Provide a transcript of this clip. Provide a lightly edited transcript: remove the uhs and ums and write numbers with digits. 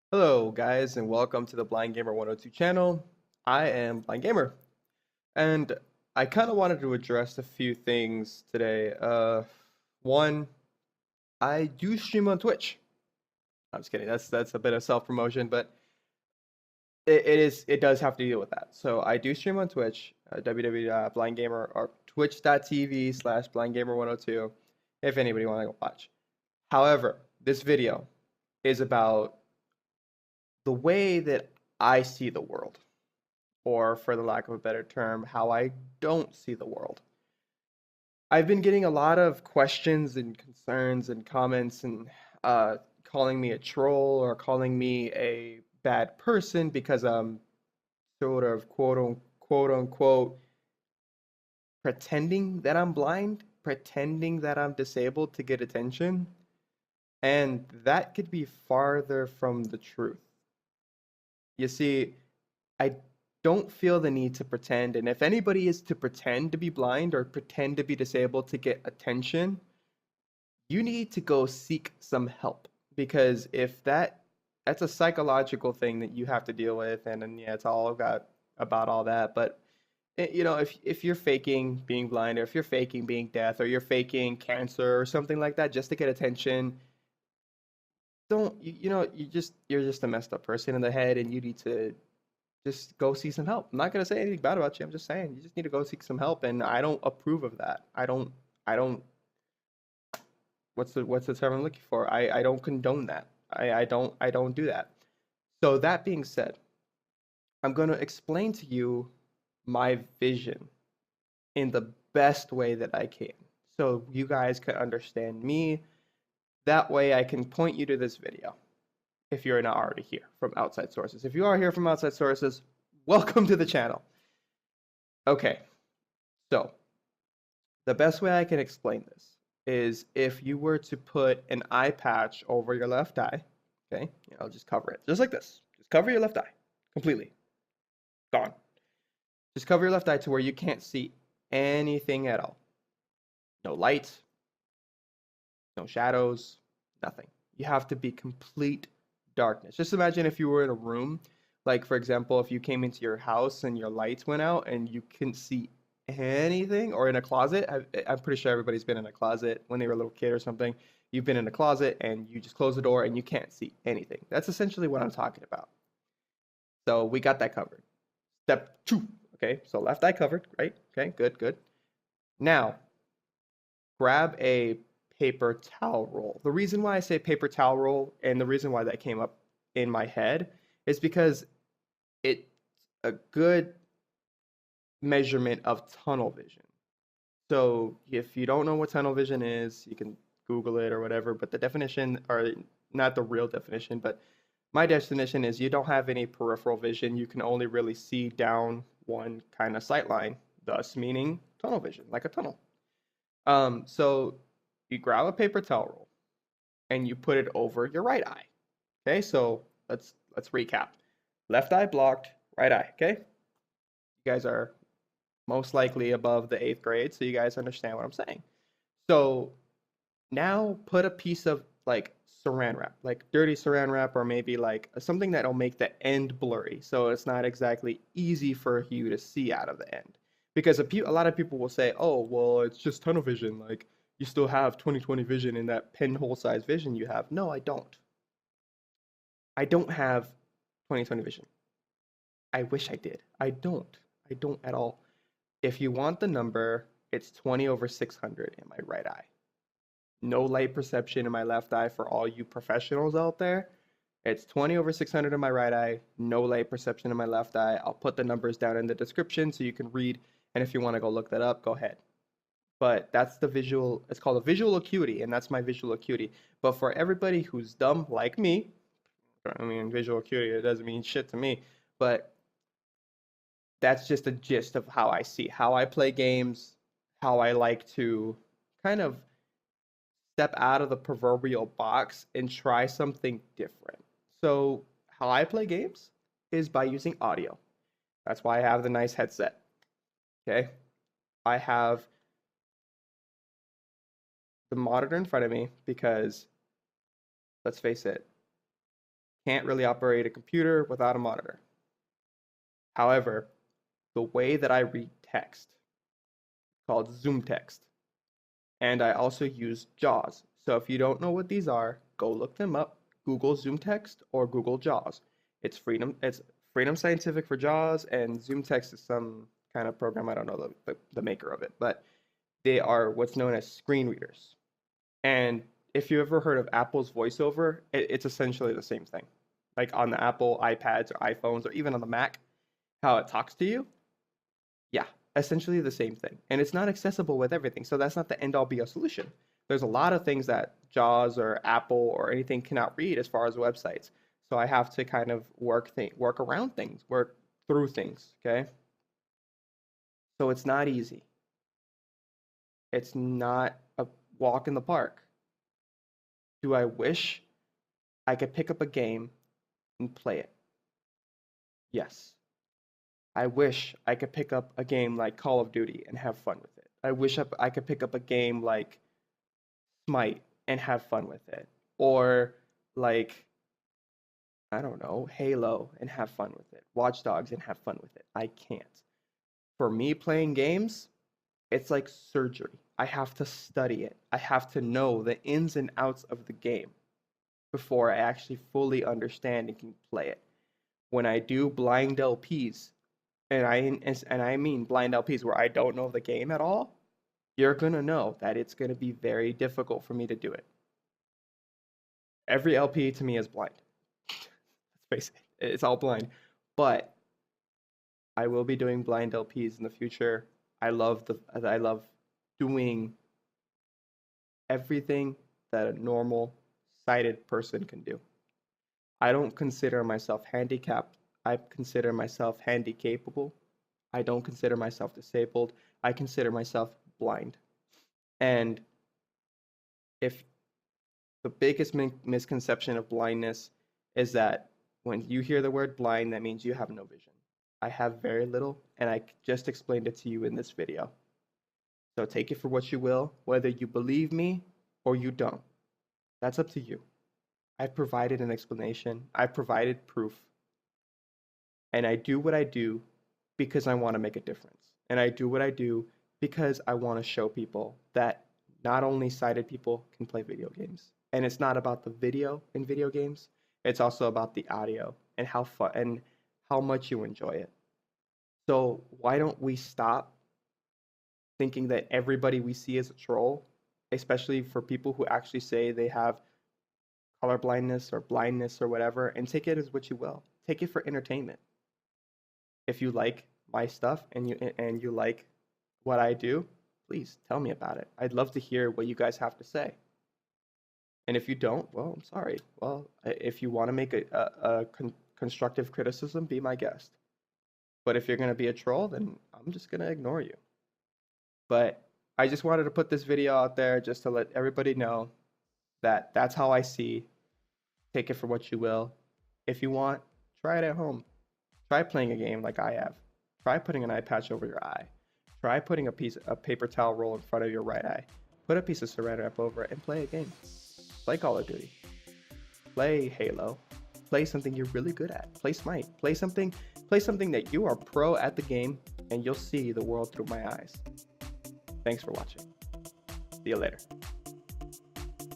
Hello, guys, and welcome to the Blind Gamer 102 channel. I am Blind Gamer, and I kind of wanted to address a few things today. One, I do stream on Twitch. I'm just kidding. That's a bit of self-promotion, but it does have to deal with that. So I do stream on Twitch, www.blindgamer or twitch.tv/blindgamer102, if anybody want to go watch. However, this video is about the way that I see the world, or for the lack of a better term, how I don't see the world. I've been getting a lot of questions and concerns and comments and calling me a troll or calling me a bad person because I'm sort of quote unquote pretending that I'm blind, pretending that I'm disabled to get attention. And that could be farther from the truth. You see, I don't feel the need to pretend. And if anybody is to pretend to be blind or pretend to be disabled to get attention, you need to go seek some help. Because if that's a psychological thing that you have to deal with, and yeah, it's all about all that. But if you're faking being blind, or if you're faking being deaf, or you're faking cancer or something like that just to get attention, don't you're just a messed up person in the head, and you need to just go see some help. I'm not gonna say anything bad about you. I'm just saying you just need to go seek some help, and I don't approve of that. I don't. What's the term I'm looking for? I don't condone that. I don't do that. So that being said, I'm gonna explain to you my vision in the best way that I can, so you guys can understand me. That way, I can point you to this video if you're not already here from outside sources. If you are here from outside sources, welcome to the channel. Okay, so the best way I can explain this is if you were to put an eye patch over your left eye, okay, I'll just cover it, just like this. Just cover your left eye completely. Gone. Just cover your left eye to where you can't see anything at all. No light, no shadows, nothing. You have to be complete darkness. Just imagine if you were in a room, like for example, if you came into your house and your lights went out and you couldn't see anything, or in a closet. I'm pretty sure everybody's been in a closet when they were a little kid or something. You've been in a closet and you just close the door and you can't see anything. That's essentially what I'm talking about. So we got that covered. Step two. Okay, so left eye covered, right? Okay, good, good. Now, grab a paper towel roll. The reason why I say paper towel roll, and the reason why that came up in my head, is because it's a good measurement of tunnel vision. So if you don't know what tunnel vision is, you can Google it or whatever, but the definition, or not the real definition, but my definition is you don't have any peripheral vision. You can only really see down one kind of sight line, thus meaning tunnel vision, like a tunnel. So you grab a paper towel roll and you put it over your right eye. Okay, so let's recap. Left eye blocked, right eye. Okay, you guys are most likely above the 8th grade, so you guys understand what I'm saying. So now put a piece of like saran wrap, like dirty saran wrap, or maybe like something that'll make the end blurry, so it's not exactly easy for you to see out of the end. Because a lot of people will say, "Oh, well, it's just tunnel vision. Like you still have 20/20 vision in that pinhole size vision you have." No, I don't. I don't have 20/20 vision. I wish I did. I don't. I don't at all. If you want the number, it's 20/600 in my right eye. No light perception in my left eye for all you professionals out there. It's 20/600 in my right eye, no light perception in my left eye. I'll put the numbers down in the description so you can read. And if you want to go look that up, go ahead. But that's the visual, it's called a visual acuity, and that's my visual acuity. But for everybody who's dumb like me, I mean, visual acuity, it doesn't mean shit to me, but that's just a gist of how I see, how I play games, how I like to kind of step out of the proverbial box and try something different. So, how I play games is by using audio. That's why I have the nice headset. Okay? I have the monitor in front of me because, let's face it, can't really operate a computer without a monitor. However, the way that I read text, called Zoom text, and I also use JAWS. So if you don't know what these are, go look them up. Google Zoom text or Google JAWS. It's Freedom Scientific for JAWS, and Zoom text is some kind of program. I don't know the maker of it, but they are what's known as screen readers. And if you ever heard of Apple's VoiceOver, it's essentially the same thing. Like on the Apple iPads or iPhones or even on the Mac, how it talks to you. Yeah, essentially the same thing. And it's not accessible with everything. So that's not the end all be all solution. There's a lot of things that JAWS or Apple or anything cannot read as far as websites. So I have to kind of work around things, work through things, okay? So it's not easy. It's not a walk in the park. Do I wish I could pick up a game and play it? Yes. I wish I could pick up a game like Call of Duty and have fun with it. I wish I could pick up a game like Smite and have fun with it. Or like, I don't know, Halo and have fun with it. Watch Dogs and have fun with it. I can't. For me, playing games, it's like surgery. I have to study it. I have to know the ins and outs of the game before I actually fully understand and can play it. When I do blind LPs, and I mean blind LPs where I don't know the game at all, you're gonna know that it's gonna be very difficult for me to do it. Every LP to me is blind. Let's face it, it's all blind. But I will be doing blind LPs in the future. I love doing everything that a normal sighted person can do. I don't consider myself handicapped. I consider myself handy capable. I don't consider myself disabled. I consider myself blind. And if the biggest misconception of blindness is that when you hear the word blind, that means you have no vision. I have very little, and I just explained it to you in this video. So take it for what you will, whether you believe me or you don't. That's up to you. I've provided an explanation. I've provided proof. And I do what I do because I want to make a difference. And I do what I do because I want to show people that not only sighted people can play video games. And it's not about the video in video games. It's also about the audio and how fun and how much you enjoy it. So why don't we stop thinking that everybody we see is a troll, especially for people who actually say they have color blindness or blindness or whatever, and take it as what you will. Take it for entertainment. If you like my stuff and you like what I do, please tell me about it. I'd love to hear what you guys have to say. And if you don't, well, I'm sorry. Well, if you want to make a constructive criticism, be my guest. But if you're going to be a troll, then I'm just going to ignore you. But I just wanted to put this video out there just to let everybody know that that's how I see. Take it for what you will. If you want, try it at home. Try playing a game like I have. Try putting an eye patch over your eye. Try putting a paper towel roll in front of your right eye. Put a piece of saran wrap over it and play a game. Play Call of Duty. Play Halo. Play something you're really good at. Play Smite. Play something that you are pro at the game, and you'll see the world through my eyes. Thanks for watching. See you later.